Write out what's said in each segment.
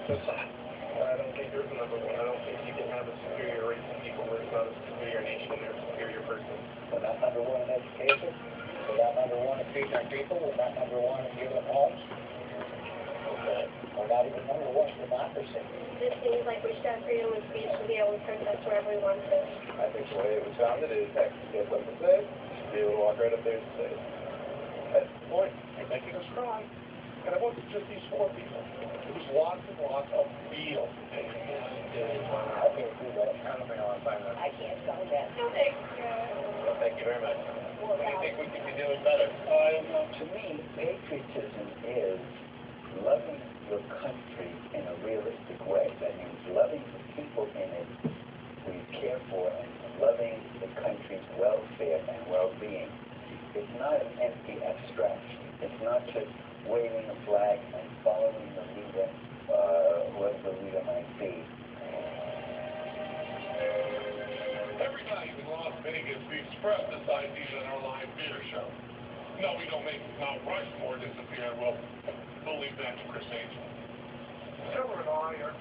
Listen, I don't think there's a number one. I don't think you can have a superior race of people where it's not a superior nation or a superior person. We're not number one in education. We're not number one in feeding our people. We're not number one in giving them homes. Okay. We're not even number one in democracy. It seems like we should have freedom of speech and be able to protest wherever we want to. I think the way it was founded is that you get something to say, you should be able to walk right up there and say it. That's the point. You're making us cry. And it wasn't just these four people. It was lots and lots of real things. I can't do that. I don't think I'll find that. I can't tell that. No, thank you. Well, thank you very much. What do you think we could be doing better? To me, patriotism is loving your country in a realistic way. That means loving the people in it who you care for and loving the country's welfare and well-being. It's not an empty abstraction. It's not just waving a flag and following the leader, whoever the leader might be. Every night in Las Vegas, we express this idea in our live theater show. No, we don't make Mount Rushmore disappear. We'll leave that to Chris Angel. Taylor and I are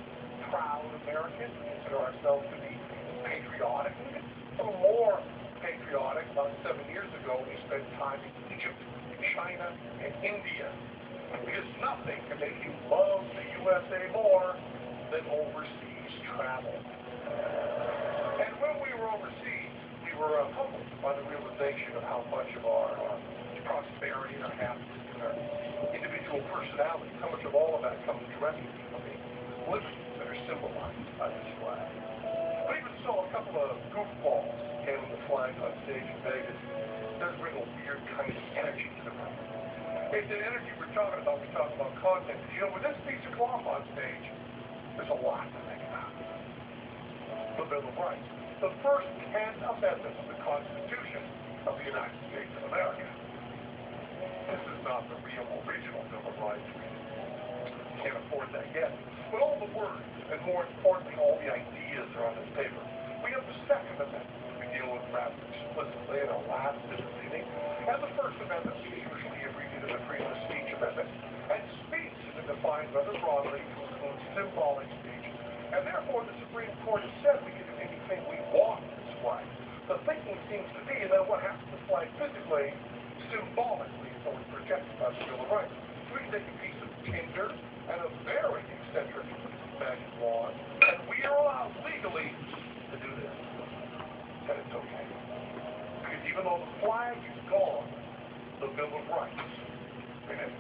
proud Americans. We consider ourselves to be patriotic. A little more patriotic. About 7 years ago, we spent time in Egypt, China, and India. Because nothing can make you love the USA more than overseas travel. And when we were overseas, we were humbled by the realization of how much of our prosperity and our happiness and our individual personality, how much of all of that comes directly from the liberties that are symbolized by this flag. We even saw a couple of goofballs handling the flag on stage in Vegas. It does bring a weird kind of energy to the room. It's the energy we're talking about content. You know, with this piece of cloth on stage, there's a lot to think about. The Bill of Rights, the first 10 amendments of the Constitution of the United States of America. This is not the real original Bill of Rights. We can't afford that yet. But all the words, and more importantly, all the ideas are on this paper. We have the Second Amendment, we deal with rather explicitly in our last business meeting, and the First Amendment, we usually abbreviated as the Freedom of Speech Amendment. And speech is defined rather broadly to include symbolic speech. And therefore, the Supreme Court has said we can do anything we want with this flag. The thinking seems to be that what happens to the flag physically, symbolically, is always projected by the Bill of Rights. So we can take a piece of tinder and a very eccentric magic wand, and we are allowed legally to do this. And it's okay. Because even though the flag is gone, the Bill of Rights remains.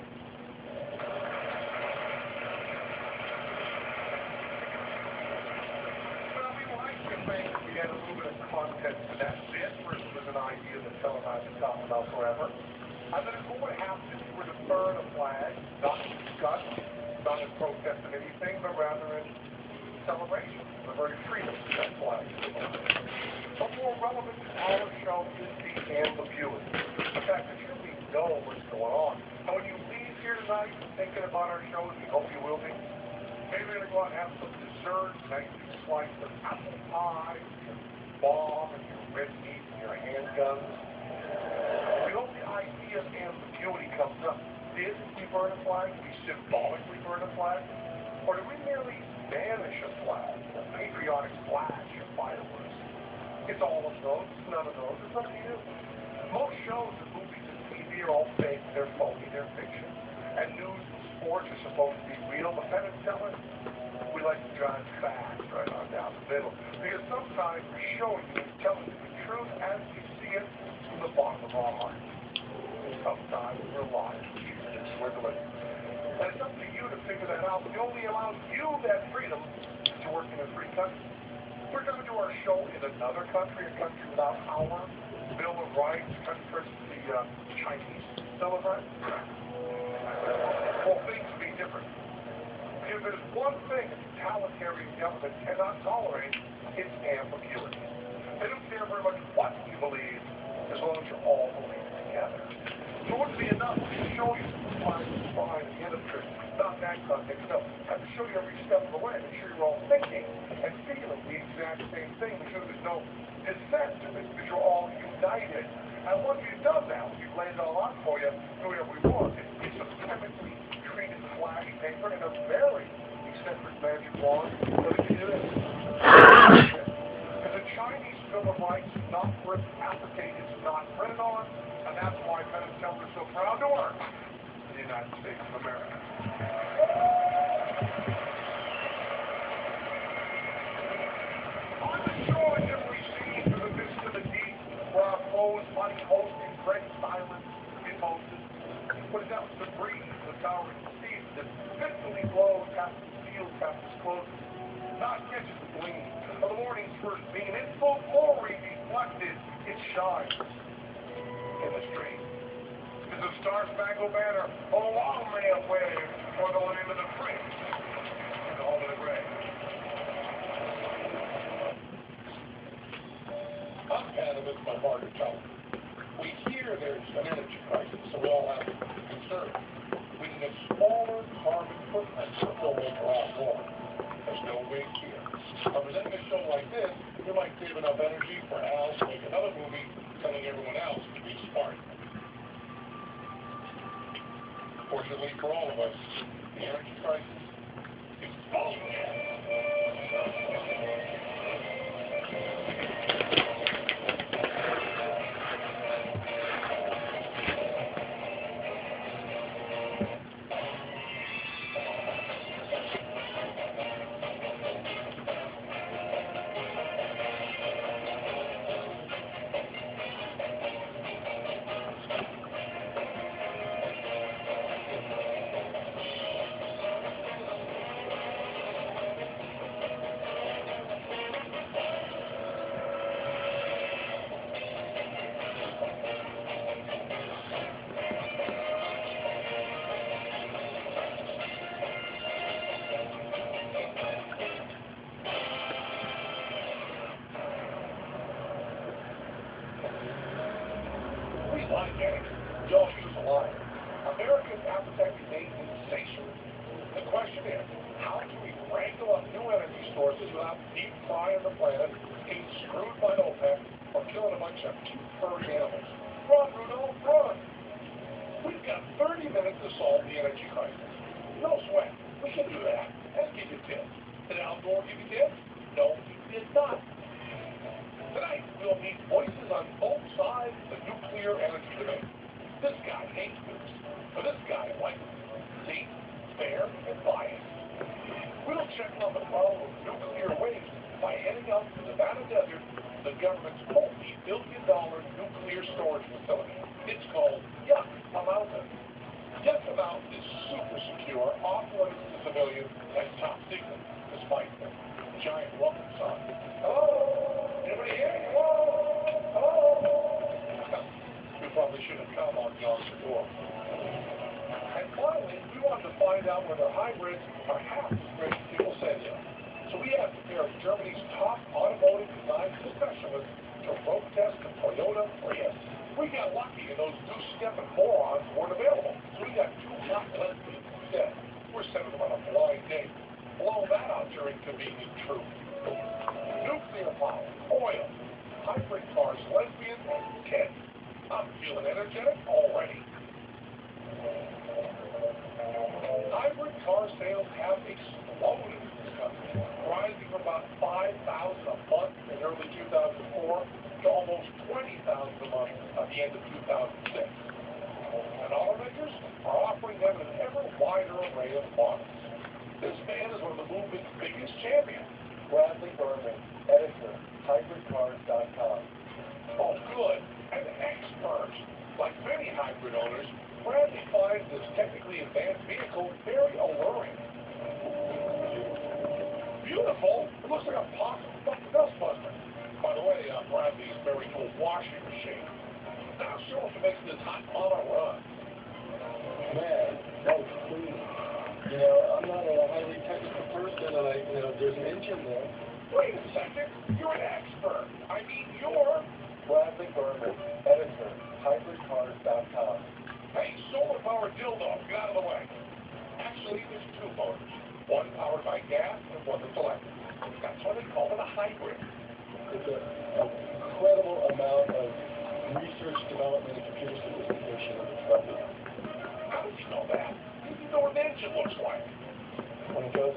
Well, we like to think we had a little bit of content to that bit versus an idea that Taylor and I have been talking about forever. And then what would happen if you were to burn a flag, not in disgust, not in protest of anything, but rather in celebration, the very freedom of that flag. But more relevant to our show is the ambiguity. The fact that you really know what's going on. And when you leave here tonight thinking about our show, as we hope you will be, maybe you're going to go out and have some dessert, nice big slice of apple pie, your bomb, and your red meat, and your handguns. We hope the idea of ambiguity comes up. Did we burn a flag? Did we symbolically burn a flag? Or did we merely banish a flag, a patriotic flash of fireworks? It's all of those, it's none of those, it's up to you. Most shows and movies and TV are all fake, they're phony, they're fiction. And news and sports are supposed to be real, but Penn and Teller, we like to drive fast right on down the middle. Because sometimes we're showing you and telling you the truth as we see it from the bottom of our heart. And sometimes we're lying, we're delicious. And it's up to you to figure that out. We only allow you that freedom to work in a free country. We're going to do our show in another country, a country without our Bill of Rights, country versus the Chinese Bill of Rights. Well, things will be different. If there's one thing a totalitarian government cannot tolerate, it's ambiguity. They don't care very much what you believe, as long as you're all believing together. So it wouldn't be enough to show you the flag is fine at the end of the trip. Not that context, no. I have to show you every step of the way, make sure you're all thinking and feeling the exact same thing, make sure there's no dissent, because you're all united. And once you've done that, when you've laid it all out for you, do whatever we want. It's a chemically treated flash paper in a very separate magic wand, but it can do this. Because a Chinese Bill of Rights is not worth applicate, it's not printed on, and that's why Penn and Teller are so proud to work in the United States of America. On the shore, every scene to the midst of the deep, where our foes mighty host in great silence in Moses. What is that? The breeze, the towering steam that fitfully blows past the field, past the clothes. Not catches the gleam of the morning's first beam. In full glory reflected, it shines in the stream. Is a star-spangled banner a long way for the land of the free and the home of the great. I'm cannabis by Margaret Keller. We hear there's an energy crisis, so we all have to be concerned. We need a smaller carbon footprint for filmmaker outdoor. There's no wig here. By presenting a show like this, we might save enough energy for Al to make another movie telling everyone else to be smart. Fortunately for all of us, the energy crisis is falling. Line gang, y'all use a line. America's appetite remains insatiable. The question is, how can we wrangle up new energy sources without deep frying the planet, getting screwed by OPEC, or killing a bunch of cute furry animals? Run, Rudolph, run! We've got 30 minutes to solve the energy crisis. No sweat. We can do that. And give you tips. Did Outdoor give you tips? No, he did not. Tonight, we'll meet voices on both sides of the nuclear energy debate. This guy hates nukes, but this guy likes them. See? Fair and biased. We'll check on the problem of nuclear waste by heading out to the Nevada desert, the government's multi-billion-dollar nuclear storage facility. It's called Yucca Mountain. Yucca Mountain is super secure, off-limits to civilians, and top secret, despite the giant welcome sign. Hello? Anybody here? Hello? Hello? We probably should have come on John's door. And finally, we wanted to find out whether hybrids are half as great as people say they are. So we asked a pair of Germany's top automotive design specialists to road test the Toyota Prius. We got lucky and those two-stepping morons weren't available. So we got two hot lesbians instead. We're sending them on a blind date. Blow that out your inconvenient truth. Nuclear power, oil, hybrid cars, lesbians, and kids. I'm feeling energetic already. Hybrid car sales have exploded in this country, rising from about 5,000 a month in early 2004 to almost 20,000 a month at the end of 2006. And automakers are offering them an ever wider array of models. This man is one of the movement's biggest champions. Bradley Berman, editor, hybridcars.com. Oh, good. An expert. Like many hybrid owners, Bradley finds this technically advanced vehicle very alluring. Beautiful. It looks like a pocket dustbuster. By the way, Bradley is married to a washing machine. Now show us what makes this hot mama run. Man, that was clean. You know, I'm not a highly technical person, and there's an engine there. Wait a second. You're an expert. I mean, you're... Bradley Berman, editor, hybridcars.com. Hey, solar-powered dildo, get out of the way. Actually, there's two motors. One powered by gas and one that's electric. That's why they call it a hybrid. There's an incredible amount of research, development, and computer sophistication in this company. How does he know that? He doesn't know what an engine looks like. When it goes